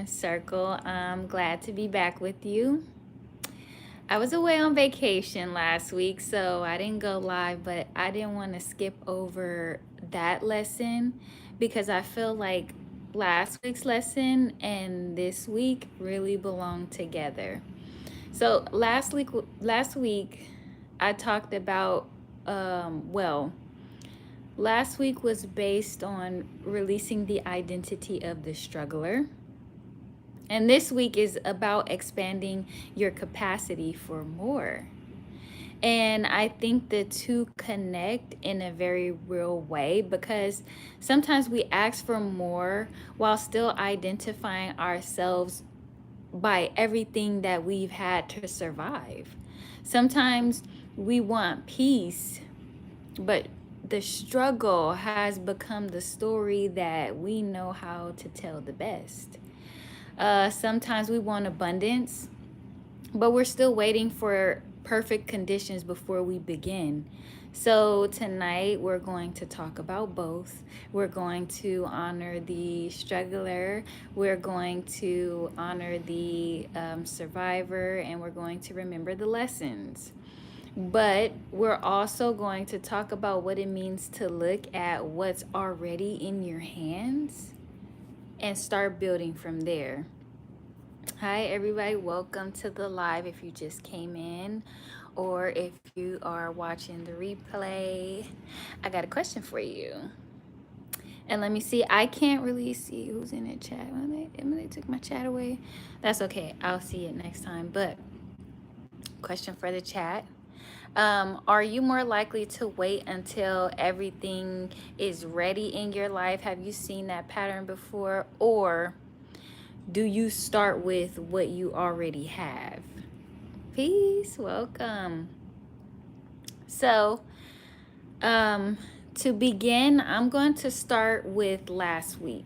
friend circle. I'm glad to be back with you. I was away on vacation last week, so I didn't go live, but I didn't want to skip over that lesson because I feel like last week's lesson and this week really belong together. So last week I talked about well, last week was based on releasing the identity of the struggler. And this week is about expanding your capacity for more. And I think the two connect in a very real way because sometimes we ask for more while still identifying ourselves by everything that we've had to survive. Sometimes we want peace, but the struggle has become the story that we know how to tell the best. Sometimes we want abundance, but we're still waiting for perfect conditions before we begin. So, tonight we're going to talk about both. We're going to honor the struggler, we're going to honor the survivor, and we're going to remember the lessons. But we're also going to talk about what it means to look at what's already in your hands and start building from there. Hi, everybody. Welcome to the live if you just came in or if you are watching the replay. I got a question for you. And let me see. I can't really see who's in the chat. They took my chat away. That's okay. I'll see it next time. But question for the chat. Are you more likely to wait until everything is ready in your life? Have you seen that pattern before? Or do you start with what you already have? Peace, welcome. So, to begin, I'm going to start with last week.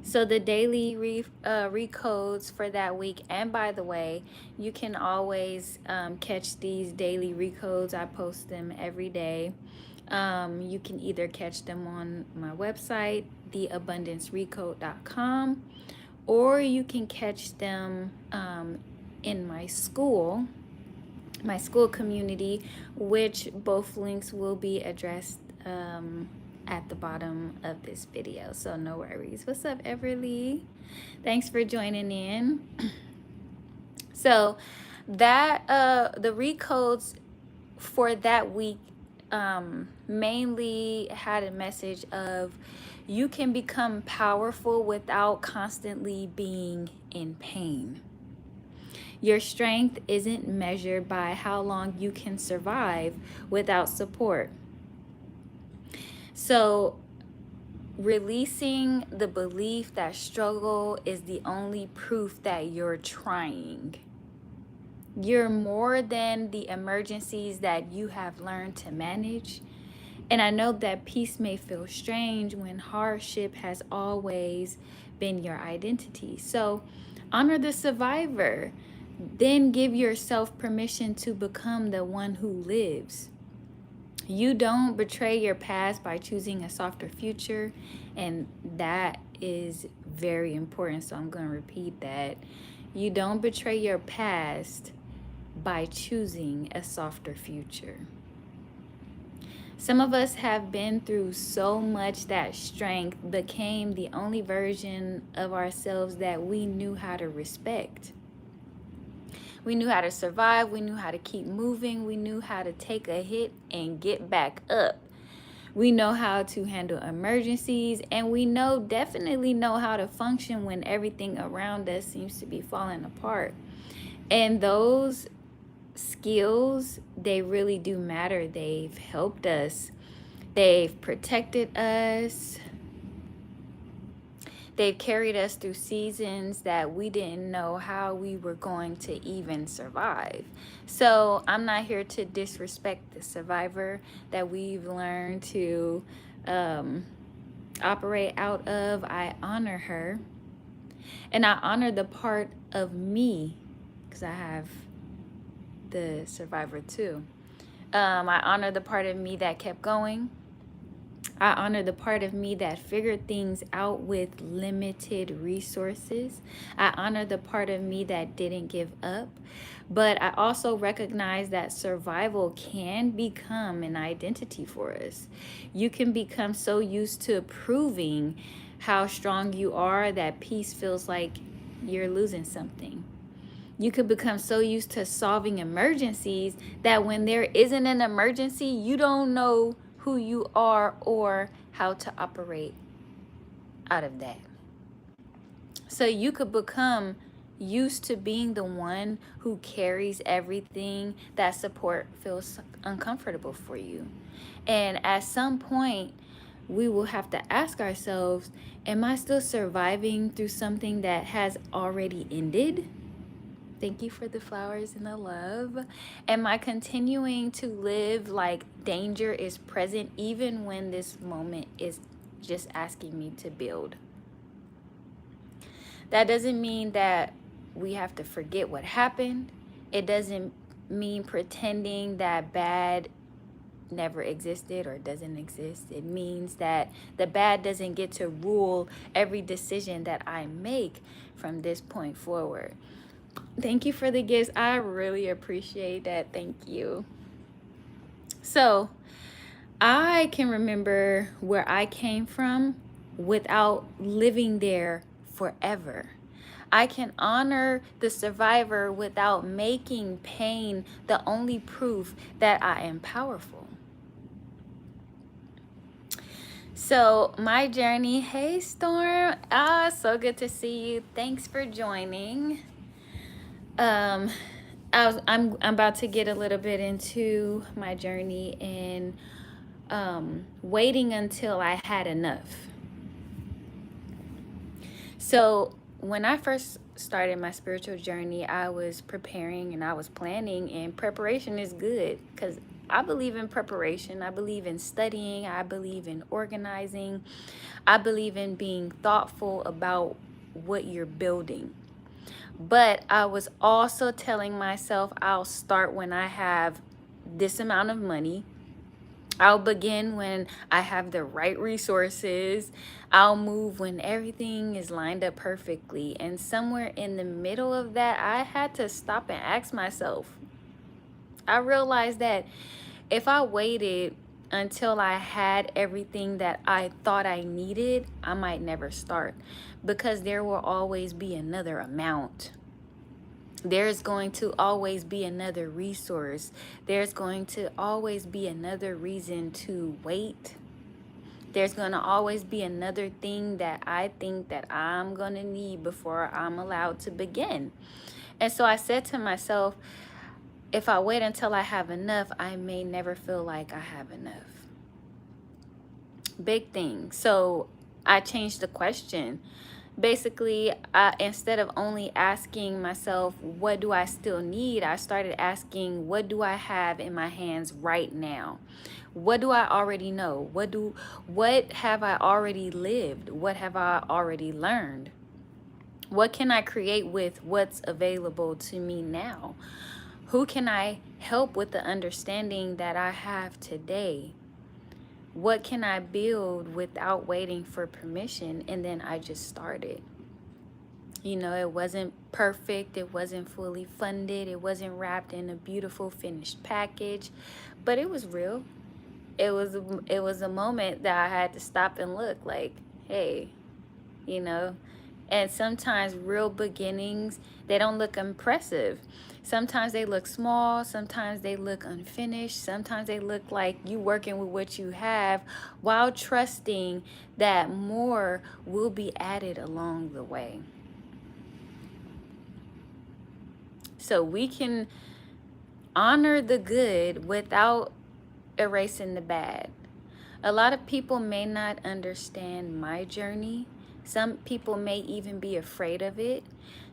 So the daily recodes for that week, and by the way, you can always catch these daily recodes. I post them every day. You can either catch them on my website, theabundancerecode.com, or you can catch them in my school community, which both links will be addressed at the bottom of this video, so no worries. What's up, Everly? Thanks for joining in. So that the recodes for that week mainly had a message of you can become powerful without constantly being in pain. Your strength isn't measured by how long you can survive without support. So, releasing the belief that struggle is the only proof that you're trying. You're more than the emergencies that you have learned to manage. And I know that peace may feel strange when hardship has always been your identity. So, honor the survivor. Then give yourself permission to become the one who lives. You don't betray your past by choosing a softer future, and that is very important. So I'm going to repeat that. You don't betray your past by choosing a softer future. Some of us have been through so much that strength became the only version of ourselves that we knew how to respect. We knew how to survive. We knew how to keep moving. We knew how to take a hit and get back up. We know how to handle emergencies, and we definitely know how to function when everything around us seems to be falling apart. And those skills, they really do matter. They've helped us. They've protected us. They've carried us through seasons that we didn't know how we were going to even survive. So I'm not here to disrespect the survivor that we've learned to operate out of. I honor her. And I honor the part of me, because I have the survivor too. I honor the part of me that kept going. I honor the part of me that figured things out with limited resources. I honor the part of me that didn't give up. But I also recognize that survival can become an identity for us. You can become so used to proving how strong you are that peace feels like you're losing something. You could become so used to solving emergencies that when there isn't an emergency, you don't know who you are or how to operate out of that. So you could become used to being the one who carries everything that support feels uncomfortable for you. And at some point, we will have to ask ourselves, am I still surviving through something that has already ended? Thank you for the flowers and the love. Am I continuing to live like danger is present even when this moment is just asking me to build? That doesn't mean that we have to forget what happened. It doesn't mean pretending that bad never existed or doesn't exist. It means that the bad doesn't get to rule every decision that I make from this point forward. Thank you for the gifts. I really appreciate that. Thank you. So I can remember where I came from without living there forever. I can honor the survivor without making pain the only proof that I am powerful. So my journey, hey Storm, so good to see you. Thanks for joining. I'm about to get a little bit into my journey and waiting until I had enough. So when I first started my spiritual journey, I was preparing and I was planning, and preparation is good because I believe in preparation. I believe in studying. I believe in organizing. I believe in being thoughtful about what you're building. But I was also telling myself I'll start when I have this amount of money. I'll begin when I have the right resources. I'll move when everything is lined up perfectly. And somewhere in the middle of that, I had to stop and ask myself. I realized that if I waited until I had everything that I thought I needed, I might never start because there will always be another amount. There's going to always be another resource. There's going to always be another reason to wait. There's going to always be another thing that I think that I'm going to need before I'm allowed to begin. And so I said to myself, if I wait until I have enough, I may never feel like I have enough. Big thing. So I changed the question. Basically, instead of only asking myself, what do I still need? I started asking, what do I have in my hands right now? What do I already know? What have I already lived? What have I already learned? What can I create with what's available to me now? Who can I help with the understanding that I have today? What can I build without waiting for permission? And then I just started. You know, it wasn't perfect. It wasn't fully funded. It wasn't wrapped in a beautiful finished package, but it was real. It was a moment that I had to stop and look like, hey, you know, and sometimes real beginnings, they don't look impressive. Sometimes they look small. Sometimes they look unfinished. Sometimes they look like you working with what you have while trusting that more will be added along the way. So we can honor the good without erasing the bad. A lot of people may not understand my journey. Some people may even be afraid of it.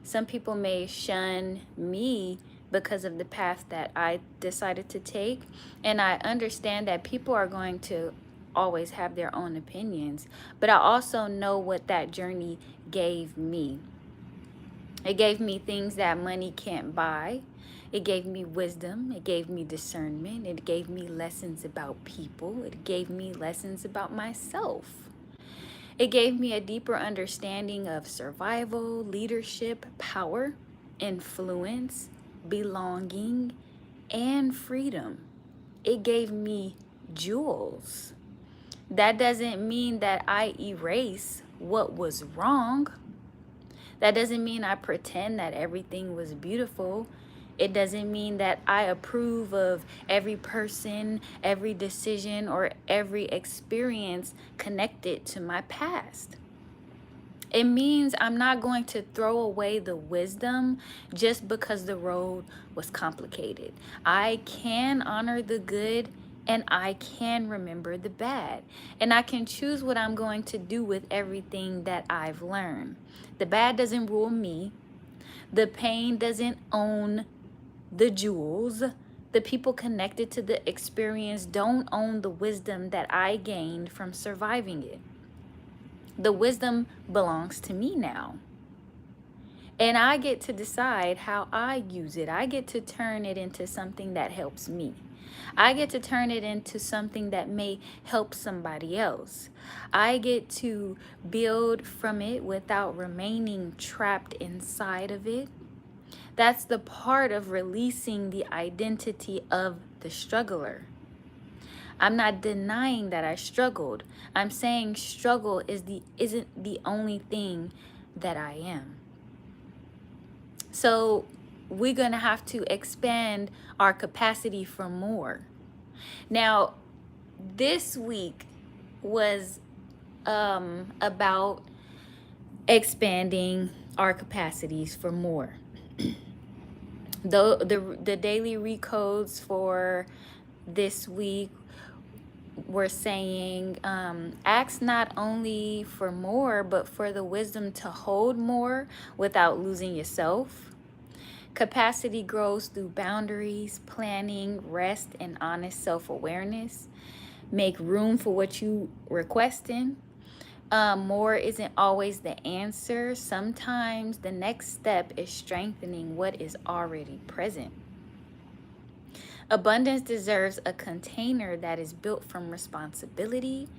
Some people may shun me because of the path that I decided to take. And I understand that people are going to always have their own opinions. But I also know what that journey gave me. It gave me things that money can't buy. It gave me wisdom. It gave me discernment. It gave me lessons about people. It gave me lessons about myself. It gave me a deeper understanding of survival, leadership, power, influence, belonging, and freedom. It gave me jewels. That doesn't mean that I erase what was wrong. That doesn't mean I pretend that everything was beautiful. It doesn't mean that I approve of every person, every decision, or every experience connected to my past. It means I'm not going to throw away the wisdom just because the road was complicated. I can honor the good and I can remember the bad. And I can choose what I'm going to do with everything that I've learned. The bad doesn't rule me. The pain doesn't own the jewels. The people connected to the experience don't own the wisdom that I gained from surviving it. The wisdom belongs to me now. And I get to decide how I use it. I get to turn it into something that helps me. I get to turn it into something that may help somebody else. I get to build from it without remaining trapped inside of it. That's the part of releasing the identity of the struggler. I'm not denying that I struggled. I'm saying struggle isn't the only thing that I am. So we're going to have to expand our capacity for more. Now, this week was about expanding our capacities for more. The daily recodes for this week were saying, ask not only for more, but for the wisdom to hold more without losing yourself. Capacity grows through boundaries, planning, rest, and honest self-awareness. Make room for what you requesting. More isn't always the answer. Sometimes the next step is strengthening what is already present. Abundance deserves a container that is built from responsibility,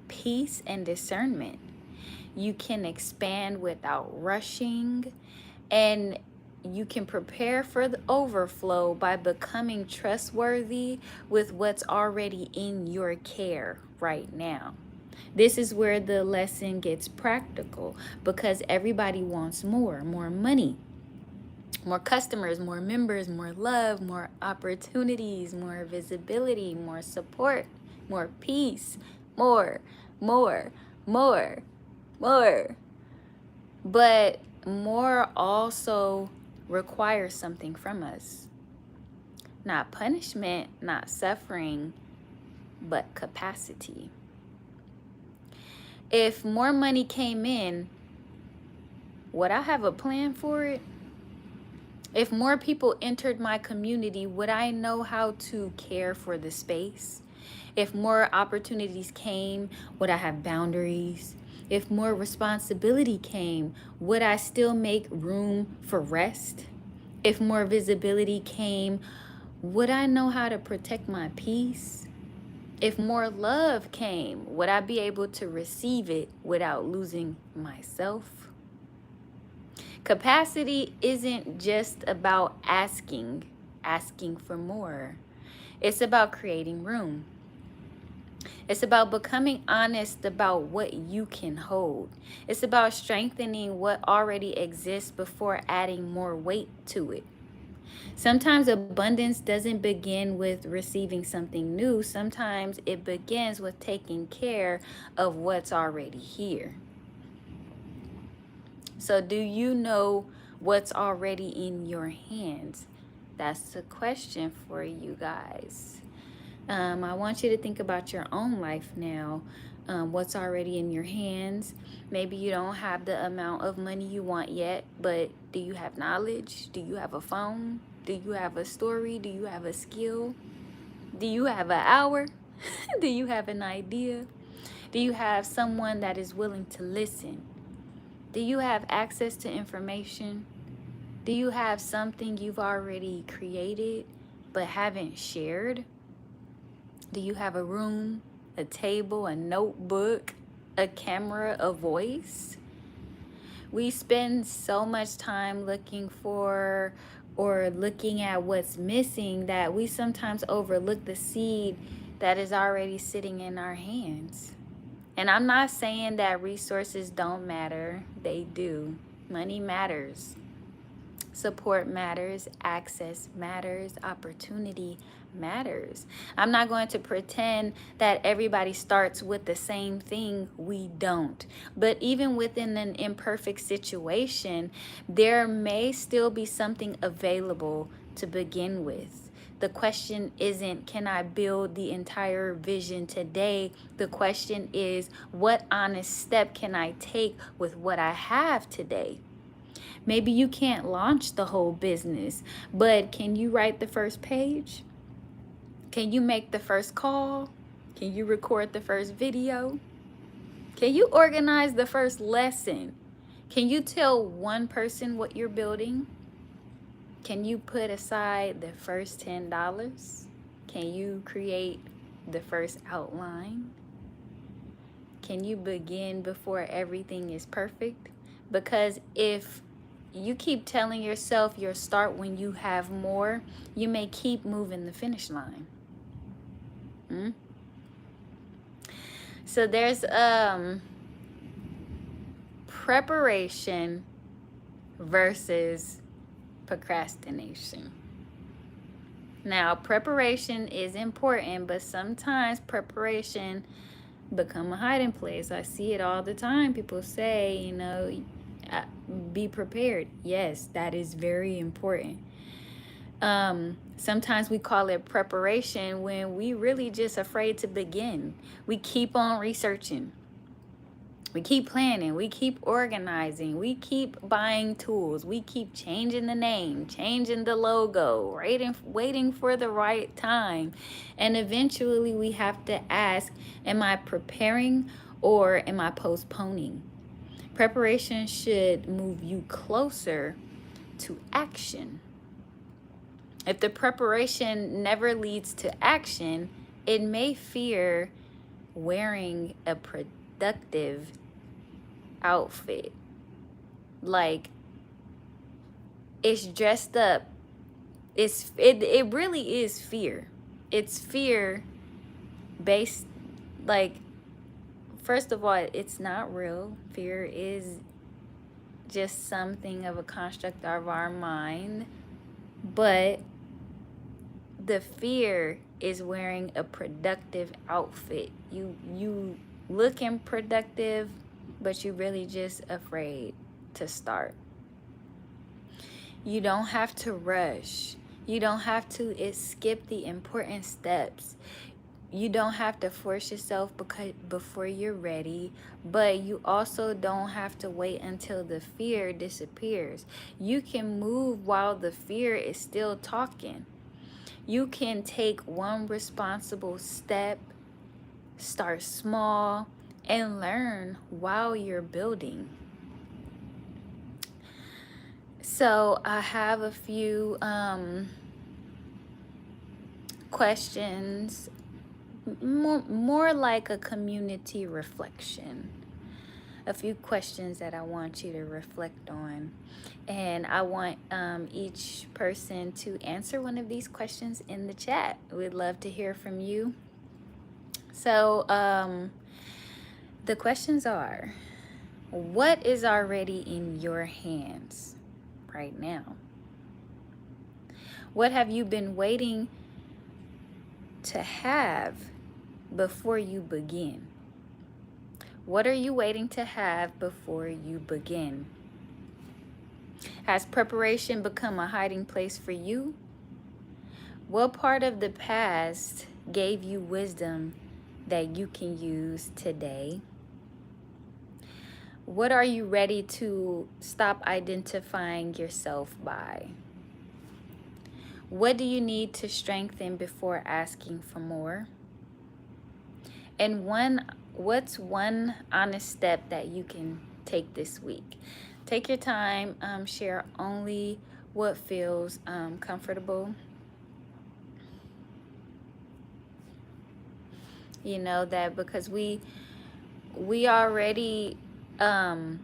peace, and discernment. You can expand without rushing, and you can prepare for the overflow by becoming trustworthy with what's already in your care right now. This is where the lesson gets practical, because everybody wants more money, more customers, more members, more love, more opportunities, more visibility, more support, more peace, more. But more also requires something from us. Not punishment, not suffering, but capacity. If more money came in, would I have a plan for it? If more people entered my community, would I know how to care for the space? If more opportunities came, would I have boundaries? If more responsibility came, would I still make room for rest? If more visibility came, would I know how to protect my peace? If more love came, would I be able to receive it without losing myself? Capacity isn't just about asking for more. It's about creating room. It's about becoming honest about what you can hold. It's about strengthening what already exists before adding more weight to it. Sometimes abundance doesn't begin with receiving something new. Sometimes it begins with taking care of what's already here. So do you know what's already in your hands? That's the question for you guys. I want you to think about your own life now. What's already in your hands? Maybe you don't have the amount of money you want yet, but do you have knowledge? Do you have a phone? Do you have a story? Do you have a skill? Do you have an hour? Do you have an idea? Do you have someone that is willing to listen? Do you have access to information? Do you have something you've already created but haven't shared? Do you have a room, a table, a notebook, a camera, a voice? We spend so much time looking for or looking at what's missing that we sometimes overlook the seed that is already sitting in our hands. And I'm not saying that resources don't matter, they do. Money matters. Support matters, access matters, opportunity matters. I'm not going to pretend that everybody starts with the same thing. We don't. But even within an imperfect situation, there may still be something available to begin with. The question isn't, can I build the entire vision today? The question is, what honest step can I take with what I have today? Maybe you can't launch the whole business, but can you write the first page? Can you make the first call? Can you record the first video? Can you organize the first lesson? Can you tell one person what you're building? Can you put aside the first $10? Can you create the first outline? Can you begin before everything is perfect? Because if you keep telling yourself you'll start when you have more, you may keep moving the finish line. So there's preparation versus procrastination. Now, preparation is important, but sometimes preparation become a hiding place. I see it all the time. People say, be prepared. Yes, that is very important. Sometimes we call it preparation when we really just afraid to begin. We keep on researching. We keep planning. We keep organizing. We keep buying tools. We keep changing the name, changing the logo, waiting for the right time. And eventually we have to ask, am I preparing or am I postponing? Preparation should move you closer to action. If the preparation never leads to action, it may fear wearing a productive outfit. Like, it's dressed up. It really is fear. It's fear based, like, first of all, it's not real. Fear is just something of a construct of our mind. But the fear is wearing a productive outfit. You looking productive, but you really just afraid to start. You don't have to rush. You don't have to skip the important steps. You don't have to force yourself before you're ready, but you also don't have to wait until the fear disappears. You can move while the fear is still talking. You can take one responsible step, start small, and learn while you're building. So I have a few questions, more like a community reflection. A few questions that I want you to reflect on. And I want each person to answer one of these questions in the chat. We'd love to hear from you. So the questions are, what is already in your hands right now? What have you been waiting to have before you begin? What are you waiting to have before you begin? Has preparation become a hiding place for you? What part of the past gave you wisdom that you can use today? What are you ready to stop identifying yourself by? What do you need to strengthen before asking for more? And what's one honest step that you can take this week? Take your time, share only what feels comfortable. You know that because we already um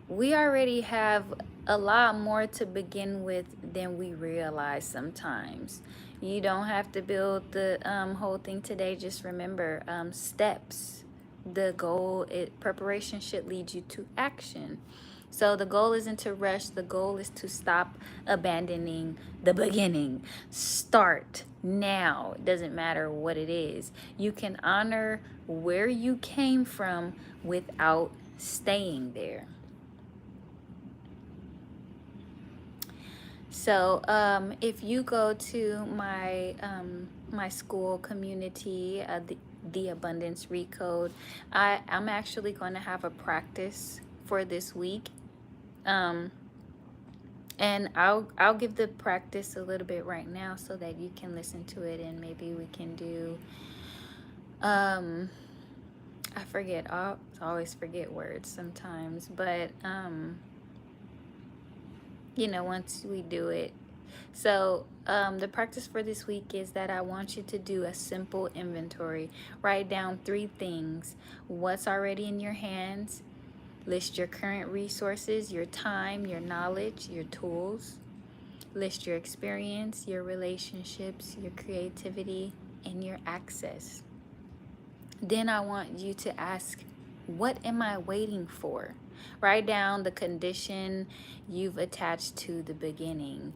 we already have a lot more to begin with than we realize sometimes. You don't have to build the whole thing today. Just remember steps. The goal, preparation should lead you to action. So the goal isn't to rush. The goal is to stop abandoning the beginning. Start now. It doesn't matter what it is. You can honor where you came from without staying there. So if you go to my school community, the Abundance Recode, I'm actually going to have a practice for this week, and I'll give the practice a little bit right now so that you can listen to it, and maybe we can do I forget, I always forget words sometimes, but you know, once we do it. So the practice for this week is that I want you to do a simple inventory. Write down 3 things: what's already in your hands, list your current resources, your time, your knowledge, your tools, list your experience, your relationships, your creativity, and your access. Then I want you to ask, what am I waiting for? Write down the condition you've attached to the beginning.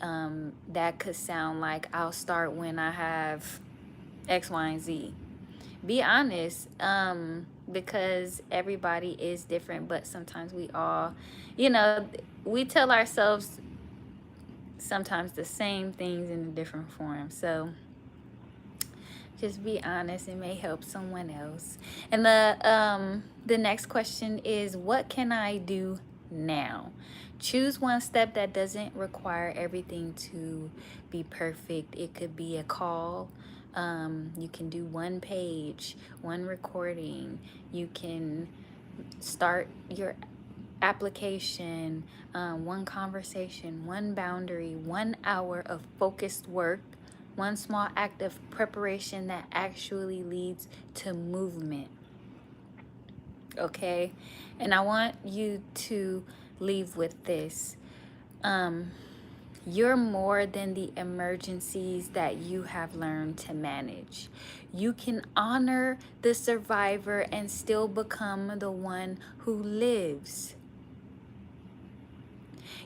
That could sound like, I'll start when I have X, Y, and Z. Be honest, because everybody is different, but sometimes we all, you know, we tell ourselves sometimes the same things in a different form. So just be honest. It may help someone else. And the next question is, what can I do now? Choose one step that doesn't require everything to be perfect. It could be a call. You can do 1 page, 1 recording. You can start your application, 1 conversation, 1 boundary, 1 hour of focused work, 1 small act of preparation that actually leads to movement. Okay? And I want you to leave with this. You're more than the emergencies that you have learned to manage. You can honor the survivor and still become the one who lives.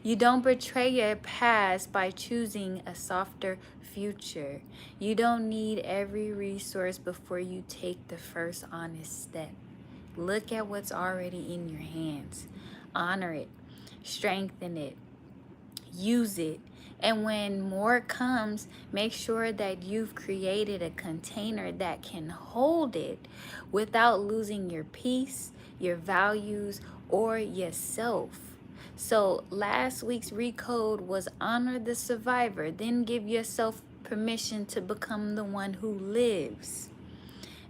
You don't betray your past by choosing a softer future. You don't need every resource before you take the first honest step. Look at what's already in your hands. Honor it. Strengthen it. Use it. And when more comes, make sure that you've created a container that can hold it without losing your peace, your values, or yourself. So last week's recode was honor the survivor, then give yourself permission to become the one who lives.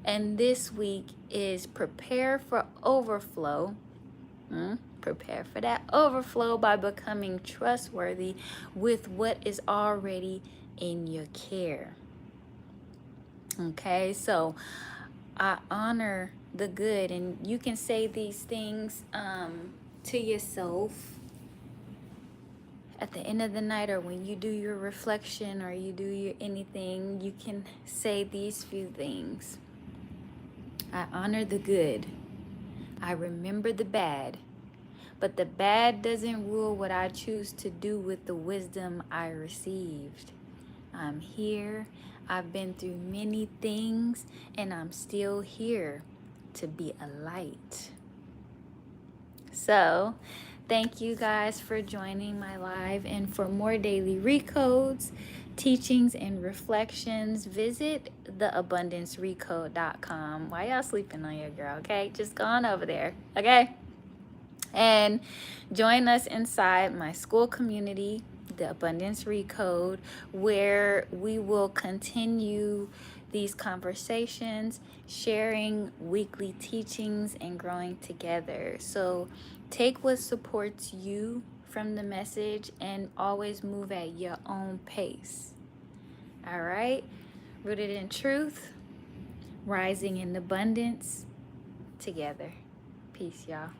And this week is prepare for overflow. Prepare for that overflow by becoming trustworthy with what is already in your care. Okay, so I honor the good, and you can say these things to yourself at the end of the night, or when you do your reflection, or you do your anything. You can say these few things. I honor the good. I remember the bad. But the bad doesn't rule what I choose to do with the wisdom I received. I'm here. I've been through many things, and I'm still here to be a light. So, thank you guys for joining my live. And for more daily recodes, teachings, and reflections, visit theabundancerecode.com. Why y'all sleeping on your girl, okay? Just go on over there, okay? And join us inside my school community, the Abundance Recode, where we will continue these conversations, sharing weekly teachings, and growing together. So take what supports you from the message and always move at your own pace. All right? Rooted in truth, rising in abundance together. Peace, y'all.